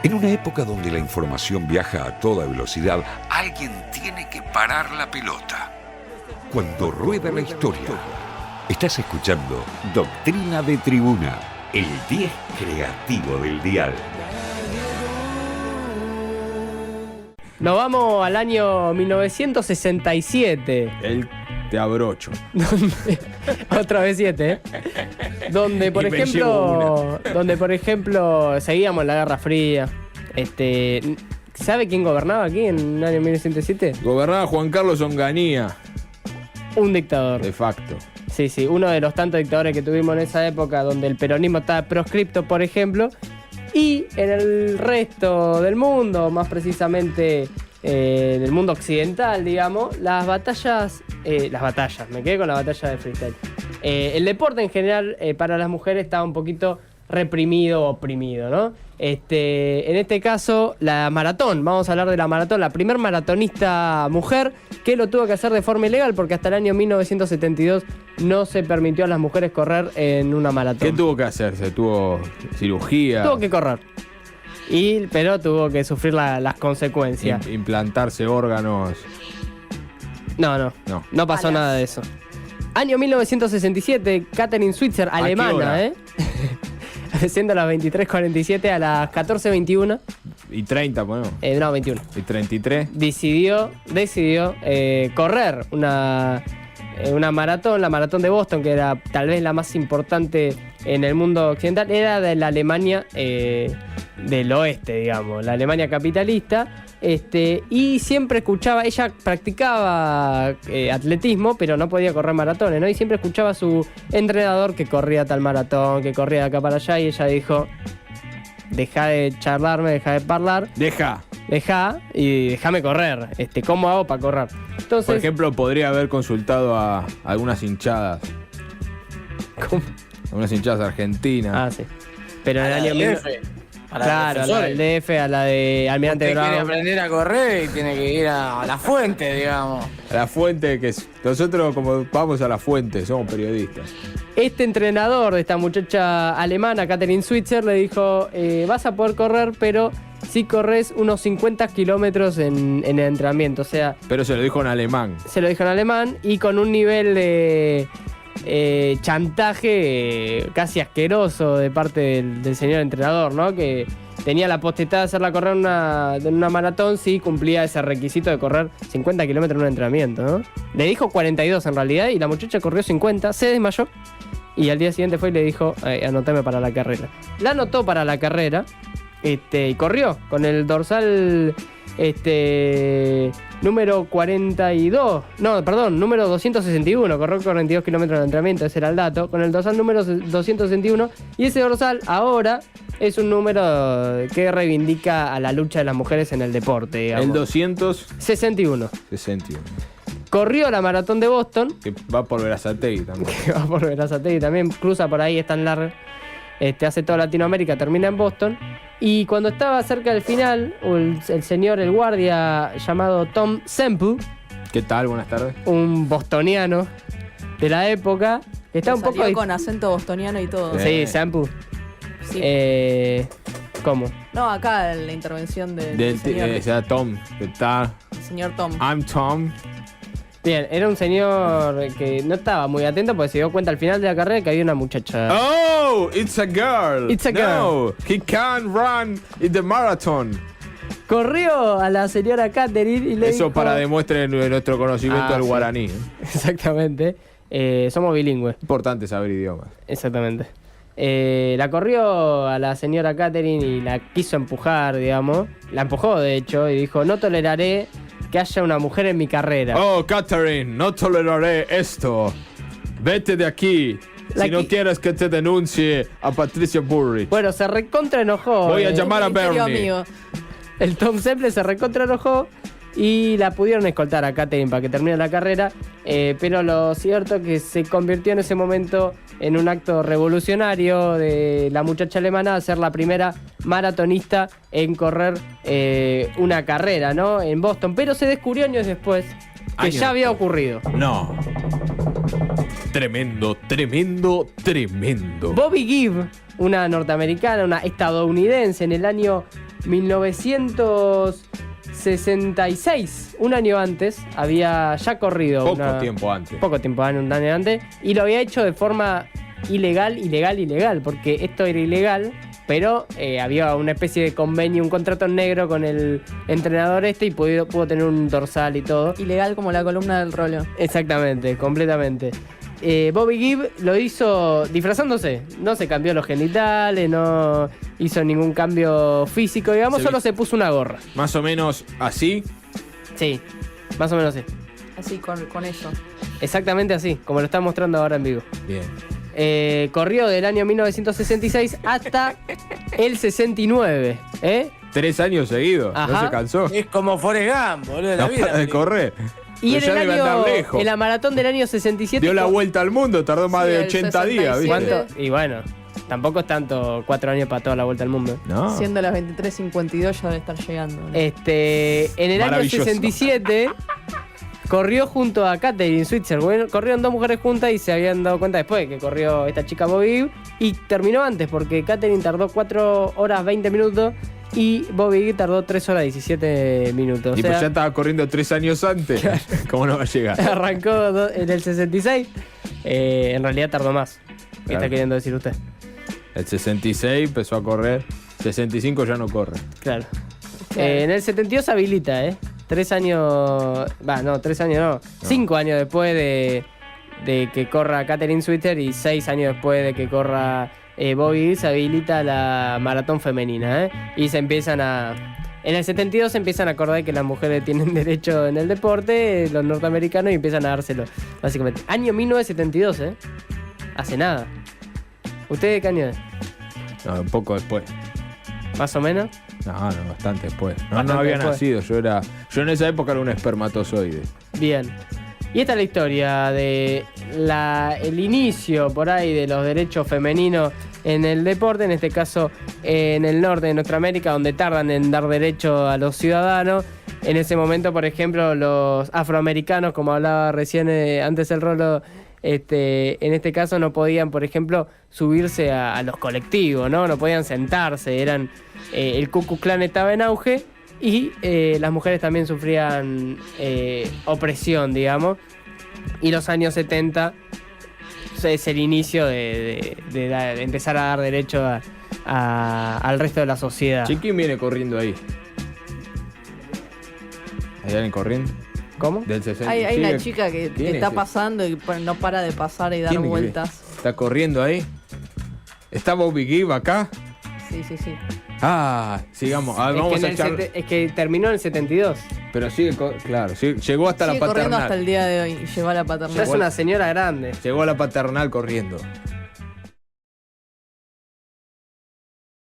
En una época donde la información viaja a toda velocidad, alguien tiene que parar la pelota. Cuando rueda la historia, estás escuchando Doctrina de Tribuna, el 10 creativo del dial. Nos vamos al año 1967. El te abrocho. Otra vez 7, ¿eh? Donde por ejemplo seguíamos la Guerra Fría. ¿Sabe quién gobernaba aquí en el año 1907? Gobernaba Juan Carlos Onganía. Un dictador. De facto. Sí, uno de los tantos dictadores que tuvimos en esa época, donde el peronismo estaba proscripto, por ejemplo. Y en el resto del mundo, más precisamente en el mundo occidental, digamos, las batallas, me quedé con la batalla de freestyle. El deporte en general para las mujeres estaba un poquito reprimido, oprimido, ¿no? En este caso, la maratón, vamos a hablar de la maratón, la primer maratonista mujer que lo tuvo que hacer de forma ilegal porque hasta el año 1972 no se permitió a las mujeres correr en una maratón. ¿Qué tuvo que hacerse? ¿Tuvo cirugía? Tuvo que correr, pero tuvo que sufrir las consecuencias. Implantarse órganos. No pasó nada de eso. Año 1967, Catherine Switzer, alemana, siendo las 23:47 a las 14:21. ¿Y 30, bueno? No, 21. ¿Y 33? Decidió correr una maratón, la maratón de Boston, que era tal vez la más importante en el mundo occidental. Era de la Alemania del oeste, digamos, la Alemania capitalista. Y siempre escuchaba, ella practicaba atletismo, pero no podía correr maratones, ¿no? Y siempre escuchaba a su entrenador que corría tal maratón, que corría de acá para allá, y ella dijo: deja de charlarme, deja de hablar. Deja y déjame correr. ¿Cómo hago para correr? Entonces, por ejemplo, podría haber consultado a algunas hinchadas. ¿Cómo? Algunas hinchadas argentinas. Sí. Pero en el año claro, a la del DF, a la de Almirante Brown. Quiere aprender a correr y tiene que ir a la fuente, digamos. A la fuente, nosotros como vamos a la fuente, somos periodistas. Este entrenador de esta muchacha alemana, Catherine Switzer, le dijo: vas a poder correr, pero si corres unos 50 kilómetros en el entrenamiento. O sea. Pero se lo dijo en alemán. Se lo dijo en alemán y con un nivel de chantaje casi asqueroso de parte del señor entrenador, ¿no? Que tenía la potestad de hacerla correr en una maratón si cumplía ese requisito de correr 50 kilómetros en un entrenamiento, ¿no? Le dijo 42 en realidad y la muchacha corrió 50, se desmayó y al día siguiente fue y le dijo: anotame para la carrera. La anotó para la carrera y corrió con el dorsal número 42, número 261, corrió 42 kilómetros de entrenamiento, ese era el dato, con el dorsal número 261, y ese dorsal ahora es un número que reivindica a la lucha de las mujeres en el deporte, digamos. El 261. Corrió la maratón de Boston. Que va por Berazategui también. Cruza por ahí, es tan larga. Hace toda Latinoamérica, termina en Boston. Y cuando estaba cerca del final, el guardia llamado Tom Semple. ¿Qué tal? Buenas tardes. Un bostoniano de la época. Está un poco con acento bostoniano y todo. Sí, Semple. Sí. ¿Cómo? No, acá en la intervención del señor. Tom. ¿Qué tal? El señor Tom. I'm Tom. Bien, era un señor que no estaba muy atento porque se dio cuenta al final de la carrera que había una muchacha. Oh, it's a girl. No, he can't run in the marathon. Corrió a la señora Catherine y le dijo... Eso para demuestre nuestro conocimiento del guaraní. Exactamente. Somos bilingües. Importante saber idiomas. Exactamente. La corrió a la señora Catherine y la quiso empujar, digamos. La empujó, de hecho, y dijo: no toleraré que haya una mujer en mi carrera. Oh, Catherine, no toleraré esto. Vete de aquí. Si no quieres que te denuncie a Patricia Bullrich. Bueno, se recontra enojó. Voy a llamar a Bernie. Amigo. El Tom Semple se recontra enojó y la pudieron escoltar a Catherine para que termine la carrera. Pero lo cierto es que se convirtió en ese momento en un acto revolucionario de la muchacha alemana a ser la primera maratonista en correr una carrera, ¿no? En Boston. Pero se descubrió años después que ya había ocurrido. No. Tremendo. Bobby Gibb, una norteamericana, una estadounidense, en el año 1966, un año antes, había ya corrido. Poco tiempo antes, un año antes. Y lo había hecho de forma ilegal, porque esto era ilegal, pero había una especie de convenio, un contrato negro con el entrenador y pudo tener un dorsal y todo. Ilegal como la columna del Rolo. Exactamente, completamente. Bobby Gibb lo hizo disfrazándose, no se cambió los genitales, no hizo ningún cambio físico, digamos, solo se puso una gorra. Más o menos así. Sí, más o menos así. Así, con eso. Exactamente así, como lo está mostrando ahora en vivo. Bien. Corrió del año 1966 hasta el 69. 3 años seguidos, Ajá. no se cansó. Es como Forrest Gump, boludo, de la No vida. para de correr. Y Pero ya debe andar lejos. en la maratón del año 67... Dio la vuelta al mundo, tardó más Sí, de el 80 días, ¿viste? 67. ¿Cuánto? Y bueno, tampoco es tanto 4 años para toda la vuelta al mundo. No. Siendo las 23:52 ya debe estar llegando. ¿no? En el año Maravilloso. 67 corrió junto a Katherine Switzer. Bueno, corrieron 2 mujeres juntas y se habían dado cuenta después que corrió esta chica Bobby Gibb. Y terminó antes porque Katherine tardó 4 horas 20 minutos y Bobby Gibb tardó 3 horas 17 minutos. Y O sea, pues ya estaba corriendo 3 años antes. ¿Cómo no va a llegar? arrancó en el 66. En realidad tardó más. ¿Qué Claro. está queriendo decir usted? El 66 empezó a correr. 65 ya no corre. Claro. Claro. En el 72 habilita, 3 años. 3 años no. 5 años después de que corra Katherine Switzer y 6 años después de que corra Bobby Gibb, se habilita la maratón femenina, Y se empiezan a. En el 72 se empiezan a acordar que las mujeres tienen derecho en el deporte, los norteamericanos, y empiezan a dárselo, básicamente. Año 1972, Hace nada. ¿Usted de qué año es? No, un poco después. ¿Más o menos? No, bastante después. No Bastante había después. nacido. Yo en esa época era un espermatozoide. Bien. Y esta es la historia de el inicio por ahí de los derechos femeninos en el deporte, en este caso en el norte de Norteamérica, donde tardan en dar derecho a los ciudadanos. En ese momento, por ejemplo, los afroamericanos, como hablaba recién antes el Rolo, en este caso no podían, por ejemplo, subirse a los colectivos, no podían sentarse, el Ku Klux Klan estaba en auge. Y las mujeres también sufrían opresión, digamos. Y los años 70 es el inicio de empezar a dar derecho al resto de la sociedad. ¿Quién viene corriendo ahí? ¿Hay alguien corriendo? ¿Cómo? Del 60. Hay una Sigue- chica que ¿Quién está es? pasando y no para de pasar y dar ¿Quién es? vueltas. ¿Está corriendo ahí? ¿Está Bobby Gibb acá? Sí. Ah, sigamos. Es Vamos que a echar. es que terminó en el 72. Pero sigue, claro, llegó hasta Sigue la corriendo paternal. hasta el día de hoy y llegó a la Ya paternal. es una señora grande. Llegó a la paternal corriendo.